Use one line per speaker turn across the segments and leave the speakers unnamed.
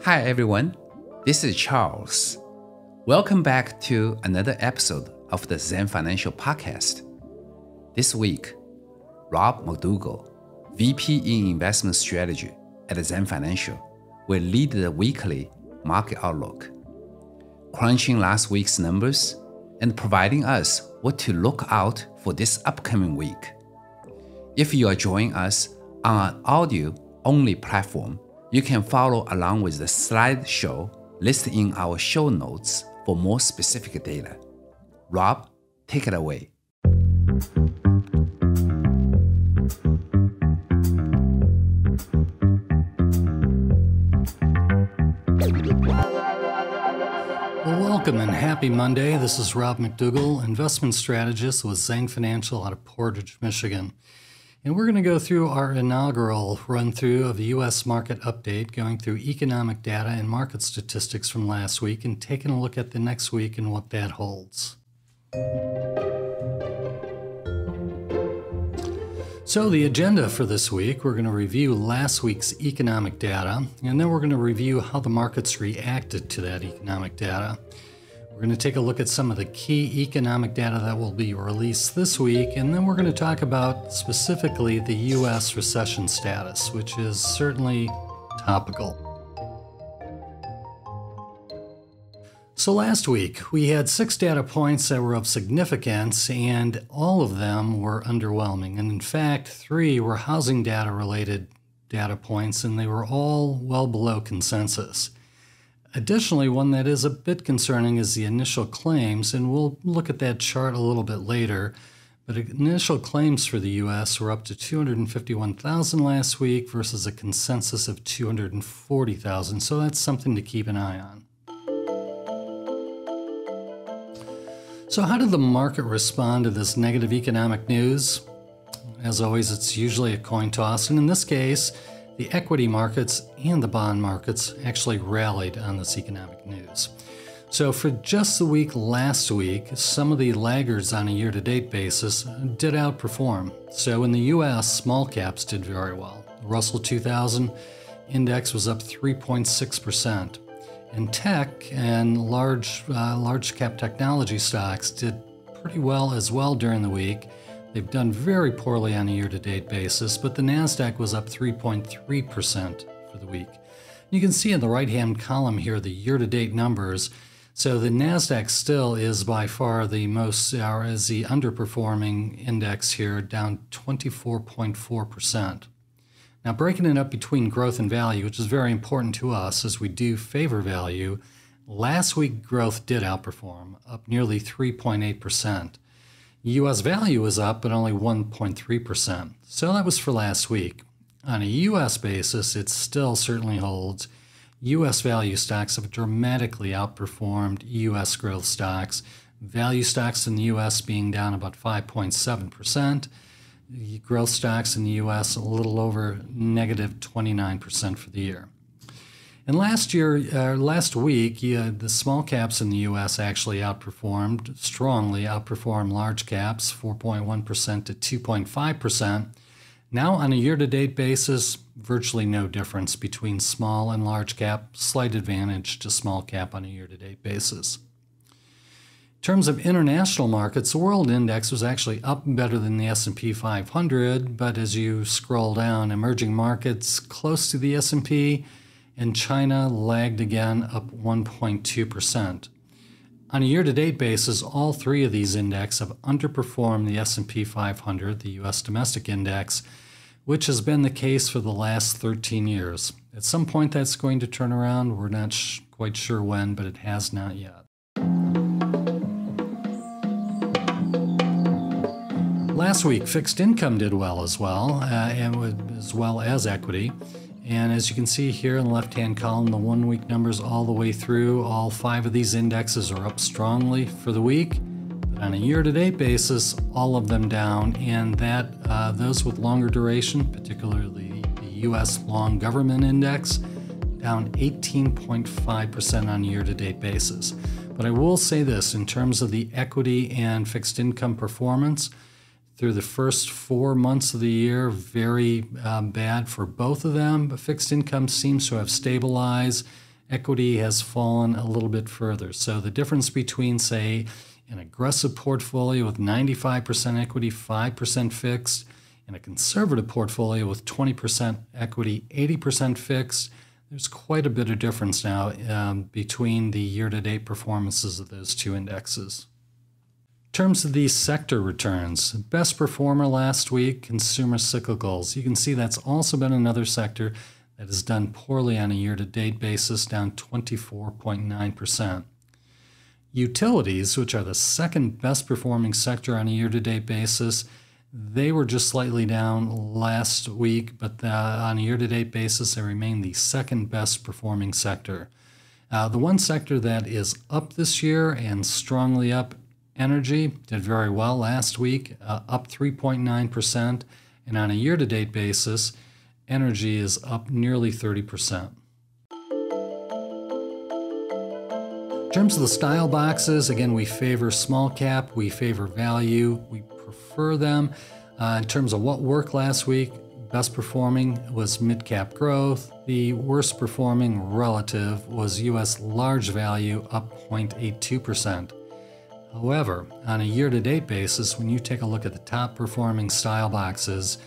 Hi everyone, this is Charles. Welcome back to another episode of the Zhang Financial Podcast. This week, Rob McDougall, VP in Investment Strategy at Zhang Financial, will lead the weekly market outlook, crunching last week's numbers and providing us what to look out for this upcoming week. If you are joining us on an audio-only platform, you can follow along with the slideshow listed in our show notes for more specific data. Rob, take it away.
Well, welcome and happy Monday. This is Rob McDougall, investment strategist with Zhang Financial out of Portage, Michigan. And we're going to go through our inaugural run-through of the U.S. market update, going through economic data and market statistics from last week and taking a look at the next week and what that holds. So the agenda for this week, we're going to review last week's economic data, and then we're going to review how the markets reacted to that economic data. We're going to take a look at some of the key economic data that will be released this week, and then we're going to talk about specifically the U.S. recession status, which is certainly topical. So last week, we had 6 data points that were of significance, and all of them were underwhelming. And in fact, 3 were housing data-related data points, and they were all well below consensus. Additionally, one that is a bit concerning is the initial claims, and we'll look at that chart a little bit later. But initial claims for the U.S. were up to 251,000 last week versus a consensus of 240,000, so that's something to keep an eye on. So how did the market respond to this negative economic news? As always, it's usually a coin toss, and in this case, the equity markets and the bond markets actually rallied on this economic news. So for just the week last week, some of the laggards on a year-to-date basis did outperform. So in the U.S., small caps did very well. The Russell 2000 index was up 3.6%. And tech and large cap technology stocks did pretty well as well during the week. They've done very poorly on a year-to-date basis, but the NASDAQ was up 3.3% for the week. You can see in the right-hand column here the year-to-date numbers. So the NASDAQ still is by far the most, or is the underperforming index here, down 24.4%. Now breaking it up between growth and value, which is very important to us as we do favor value, last week growth did outperform, up nearly 3.8%. U.S. value was up, but only 1.3%. So that was for last week. On a U.S. basis, it still certainly holds. U.S. value stocks have dramatically outperformed U.S. growth stocks. Value stocks in the U.S. being down about 5.7%. Growth stocks in the U.S. a little over negative 29% for the year. And last week, the small caps in the U.S. actually strongly outperformed large caps, 4.1% to 2.5%. Now, on a year-to-date basis, virtually no difference between small and large cap, slight advantage to small cap on a year-to-date basis. In terms of international markets, the world index was actually up better than the S&P 500, but as you scroll down, emerging markets close to the S&P, and China lagged again, up 1.2%. On a year-to-date basis, all 3 of these indexes have underperformed the S&P 500, the U.S. domestic index, which has been the case for the last 13 years. At some point that's going to turn around. We're not quite sure when, but it has not yet. Last week, fixed income did well as well, as well as equity. And as you can see here in the left-hand column, the 1-week numbers all the way through, all 5 of these indexes are up strongly for the week. But on a year-to-date basis, all of them down, and that those with longer duration, particularly the U.S. Long Government Index, down 18.5% on a year-to-date basis. But I will say this, in terms of the equity and fixed income performance, through the first 4 months of the year, very bad for both of them, but fixed income seems to have stabilized. Equity has fallen a little bit further. So the difference between, say, an aggressive portfolio with 95% equity, 5% fixed, and a conservative portfolio with 20% equity, 80% fixed, there's quite a bit of difference now between the year-to-date performances of those two indexes. In terms of these sector returns, best performer last week, consumer cyclicals. You can see that's also been another sector that has done poorly on a year-to-date basis, down 24.9%. Utilities, which are the second best performing sector on a year-to-date basis, they were just slightly down last week, but on a year-to-date basis, they remain the second best performing sector. The one sector that is up this year and strongly up, energy, did very well last week, up 3.9%, and on a year-to-date basis, energy is up nearly 30%. In terms of the style boxes, again, we favor small cap, we favor value, we prefer them. In terms of what worked last week, best performing was mid-cap growth. The worst performing relative was U.S. large value, up 0.82%. However, on a year-to-date basis, when you take a look at the top performing style boxes,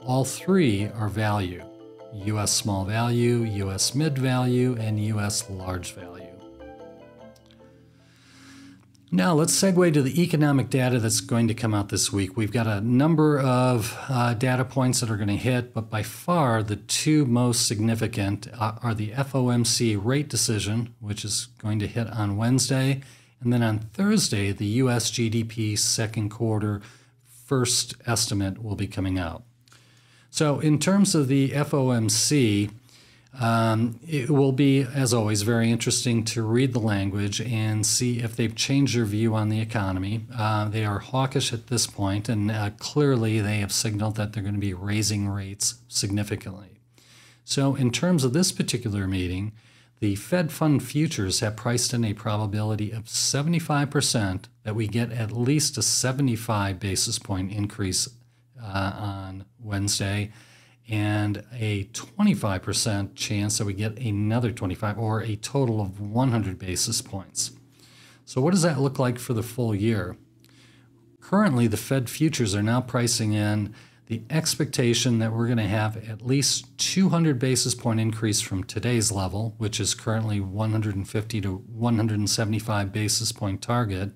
all three are value: U.S. small value, U.S. mid value, and U.S. large value. Now let's segue to the economic data that's going to come out this week. We've got a number of data points that are going to hit, but by far the two most significant are the FOMC rate decision, which is going to hit on Wednesday, and then on Thursday, the U.S. GDP second quarter first estimate will be coming out. So in terms of the FOMC, it will be, as always, very interesting to read the language and see if they've changed their view on the economy. They are hawkish at this point, and clearly they have signaled that they're going to be raising rates significantly. So in terms of this particular meeting, the Fed fund futures have priced in a probability of 75% that we get at least a 75 basis point increase on Wednesday, and a 25% chance that we get another 25, or a total of 100 basis points. So what does that look like for the full year? Currently, the Fed futures are now pricing in the expectation that we're going to have at least 200 basis point increase from today's level, which is currently 150 to 175 basis point target,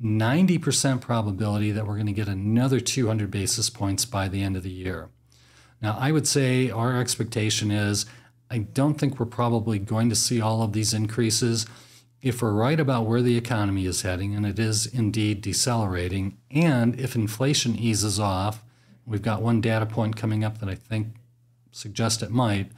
90% probability that we're going to get another 200 basis points by the end of the year. Now, I would say our expectation is I don't think we're probably going to see all of these increases. If we're right about where the economy is heading, and it is indeed decelerating, and if inflation eases off, we've got one data point coming up that I think suggests it might,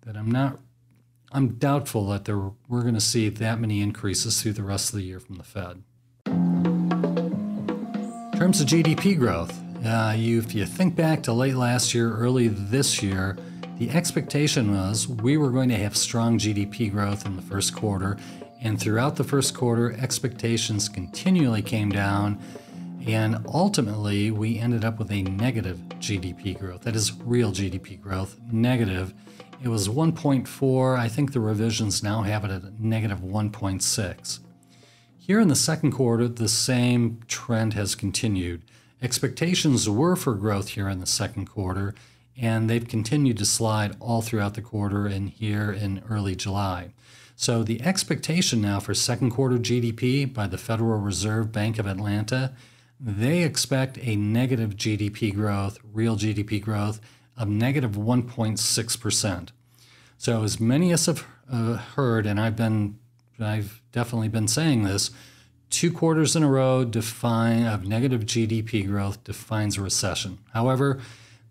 that I'm doubtful that we're going to see that many increases through the rest of the year from the Fed. In terms of GDP growth, if you think back to late last year, early this year, the expectation was we were going to have strong GDP growth in the first quarter, and throughout the first quarter, expectations continually came down, and ultimately we ended up with a negative GDP growth. That is real GDP growth, negative. It was 1.4. I think the revisions now have it at negative 1.6. Here in the second quarter, the same trend has continued. Expectations were for growth here in the second quarter, and they've continued to slide all throughout the quarter and here in early July. So the expectation now for second quarter GDP by the Federal Reserve Bank of Atlanta, they expect a negative GDP growth, real GDP growth, of negative 1.6%. So as many of us have heard, and I've definitely been saying this, 2 quarters in a row of negative GDP growth defines a recession. However,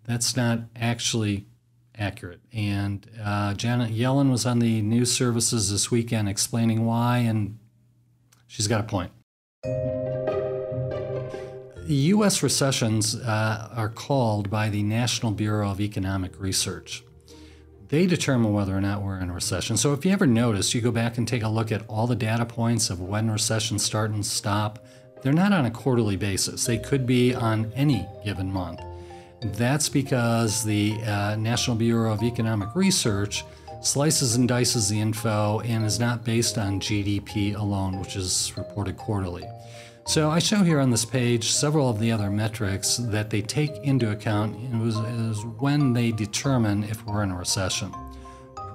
that's not actually accurate. And Janet Yellen was on the news services this weekend explaining why, and she's got a point. U.S. recessions are called by the National Bureau of Economic Research. They determine whether or not we're in a recession. So if you ever notice, you go back and take a look at all the data points of when recessions start and stop, they're not on a quarterly basis. They could be on any given month. That's because the National Bureau of Economic Research slices and dices the info and is not based on GDP alone, which is reported quarterly. So I show here on this page several of the other metrics that they take into account is when they determine if we're in a recession.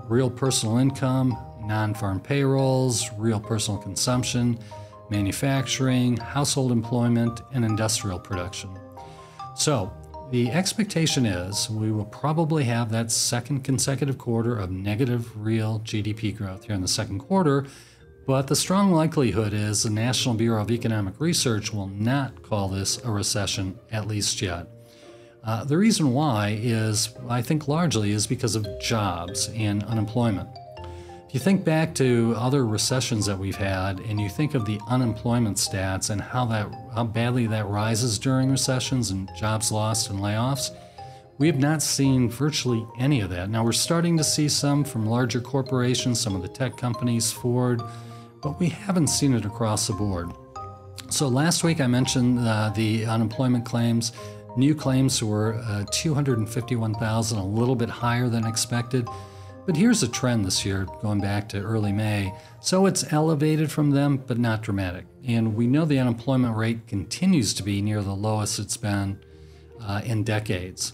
Real personal income, non-farm payrolls, real personal consumption, manufacturing, household employment, and industrial production. So the expectation is we will probably have that second consecutive quarter of negative real GDP growth here in the second quarter, but the strong likelihood is the National Bureau of Economic Research will not call this a recession, at least yet. The reason why is, I think largely, is because of jobs and unemployment. If you think back to other recessions that we've had and you think of the unemployment stats and how badly that rises during recessions and jobs lost and layoffs, we have not seen virtually any of that. Now we're starting to see some from larger corporations, some of the tech companies, Ford, but we haven't seen it across the board. So last week I mentioned the unemployment claims. New claims were 251,000, a little bit higher than expected. But here's a trend this year, going back to early May. So it's elevated from them, but not dramatic. And we know the unemployment rate continues to be near the lowest it's been in decades.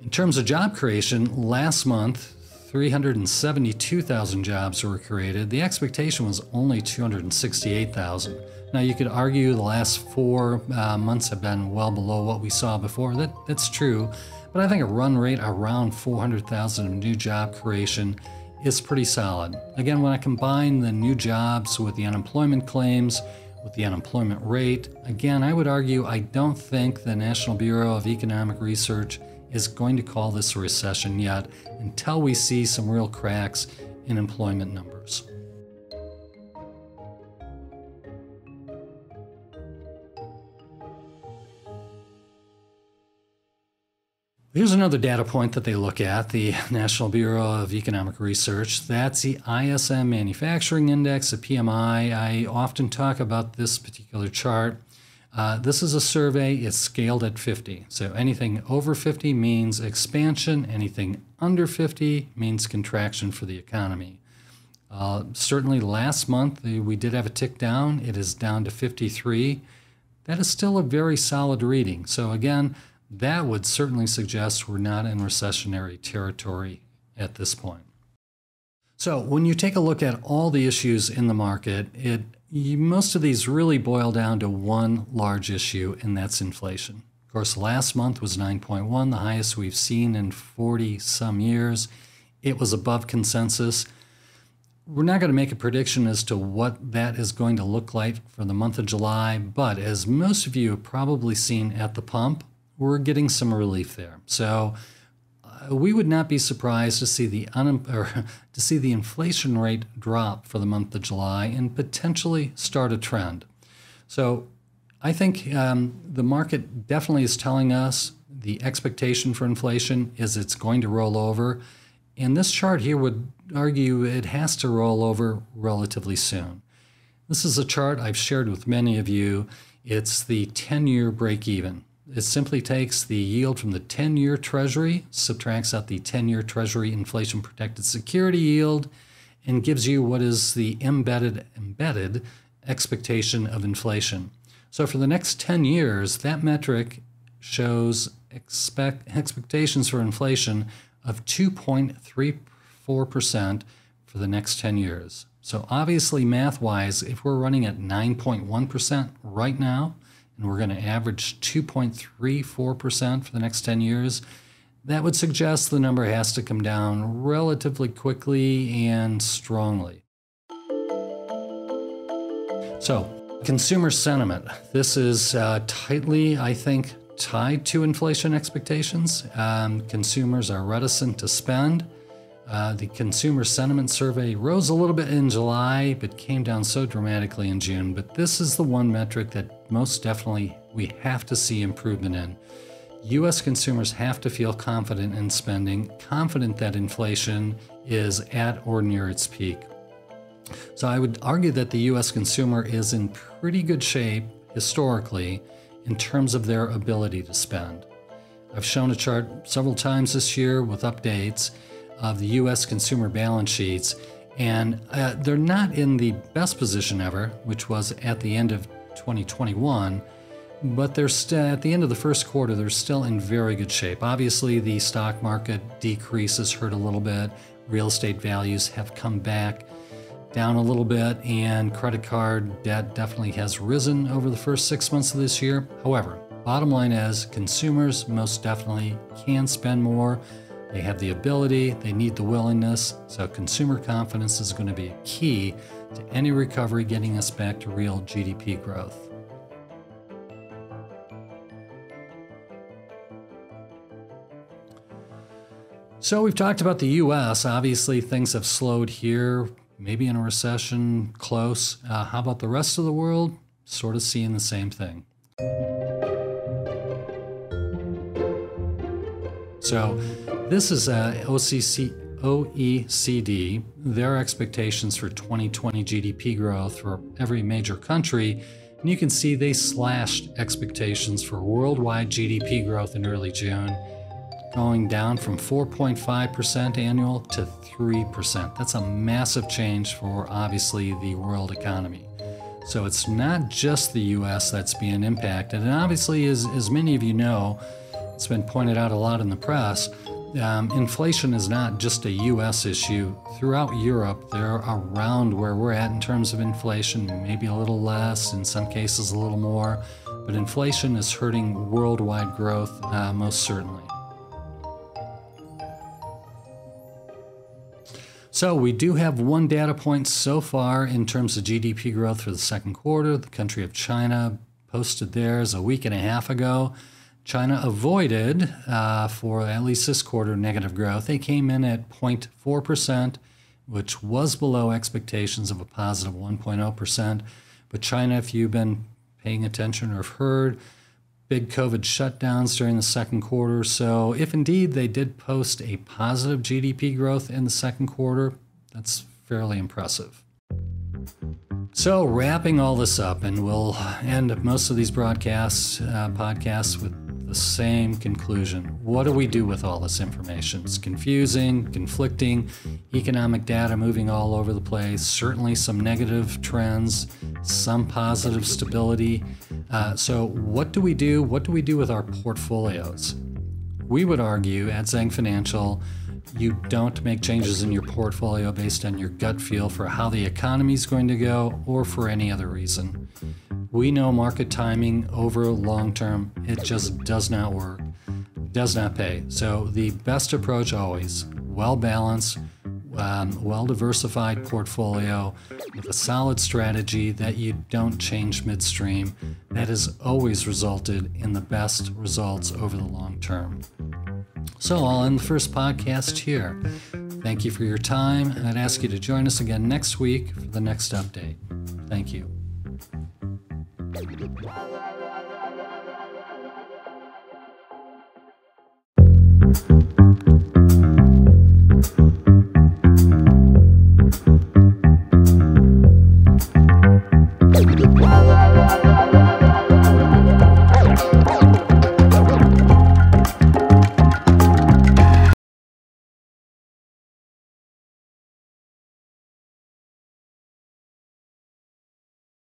In terms of job creation, last month, 372,000 jobs were created. The expectation was only 268,000. Now you could argue the last 4 months have been well below what we saw before. That's true, but I think a run rate around 400,000 of new job creation is pretty solid. Again, when I combine the new jobs with the unemployment claims, with the unemployment rate, again, I would argue I don't think the National Bureau of Economic Research is going to call this a recession yet until we see some real cracks in employment numbers. Here's another data point that they look at, the National Bureau of Economic Research. That's the ISM Manufacturing Index, the PMI. I often talk about this particular chart. This is a survey. It's scaled at 50. So anything over 50 means expansion. Anything under 50 means contraction for the economy. Certainly last month, we did have a tick down. It is down to 53. That is still a very solid reading. So again, that would certainly suggest we're not in recessionary territory at this point. So when you take a look at all the issues in the market, most of these really boil down to one large issue, and that's inflation. Of course, last month was 9.1, the highest we've seen in 40-some years. It was above consensus. We're not going to make a prediction as to what that is going to look like for the month of July, but as most of you have probably seen at the pump, we're getting some relief there. So we would not be surprised to see the inflation rate drop for the month of July and potentially start a trend. So I think the market definitely is telling us the expectation for inflation is it's going to roll over. And this chart here would argue it has to roll over relatively soon. This is a chart I've shared with many of you. It's the 10-year break-even. It simply takes the yield from the 10-year Treasury, subtracts out the 10-year Treasury inflation-protected security yield, and gives you what is the embedded expectation of inflation. So for the next 10 years, that metric shows expectations for inflation of 2.34% for the next 10 years. So obviously, math-wise, if we're running at 9.1% right now, and we're going to average 2.34% for the next 10 years, that would suggest the number has to come down relatively quickly and strongly. So, consumer sentiment. This is tightly, I think, tied to inflation expectations. Consumers are reticent to spend. The consumer sentiment survey rose a little bit in July, but came down so dramatically in June. But this is the one metric that most definitely we have to see improvement in. U.S. consumers have to feel confident in spending, confident that inflation is at or near its peak. So I would argue that the U.S. consumer is in pretty good shape historically in terms of their ability to spend. I've shown a chart several times this year with updates of the U.S. consumer balance sheets, and they're not in the best position ever, which was at the end of 2021, but they're at the end of the first quarter, they're still in very good shape. Obviously, the stock market decrease has hurt a little bit. Real estate values have come back down a little bit, and credit card debt definitely has risen over the first 6 months of this year. However, bottom line is consumers most definitely can spend more. They have the ability, they need the willingness, so consumer confidence is going to be a key to any recovery getting us back to real GDP growth. So we've talked about the U.S. Obviously, things have slowed here, maybe in a recession, close. How about the rest of the world? Sort of seeing the same thing. So this is OECD, their expectations for 2020 GDP growth for every major country. And you can see they slashed expectations for worldwide GDP growth in early June, going down from 4.5% annual to 3%. That's a massive change for obviously the world economy. So it's not just the US that's being impacted. And obviously, as many of you know, it's been pointed out a lot in the press, inflation is not just a US issue. Throughout Europe, they're around where we're at in terms of inflation, maybe a little less, in some cases a little more. But inflation is hurting worldwide growth most certainly. So we do have one data point so far in terms of GDP growth for the second quarter. The country of China posted theirs a week and a half ago. China avoided, for at least this quarter, negative growth. They came in at 0.4%, which was below expectations of a positive 1.0%. But China, if you've been paying attention or have heard, big COVID shutdowns during the second quarter. So if indeed they did post a positive GDP growth in the second quarter, that's fairly impressive. So wrapping all this up, and we'll end most of these podcasts with the same conclusion. What do we do with all this information? It's confusing, conflicting, economic data moving all over the place, certainly some negative trends, some positive stability. So what do we do? What do we do with our portfolios? We would argue at Zhang Financial, you don't make changes in your portfolio based on your gut feel for how the economy is going to go or for any other reason. We know market timing over long term, it just does not work, does not pay. So the best approach always, well-balanced, well-diversified portfolio with a solid strategy that you don't change midstream. That has always resulted in the best results over the long term. So I'll end the first podcast here. Thank you for your time. I'd ask you to join us again next week for the next update. Thank you.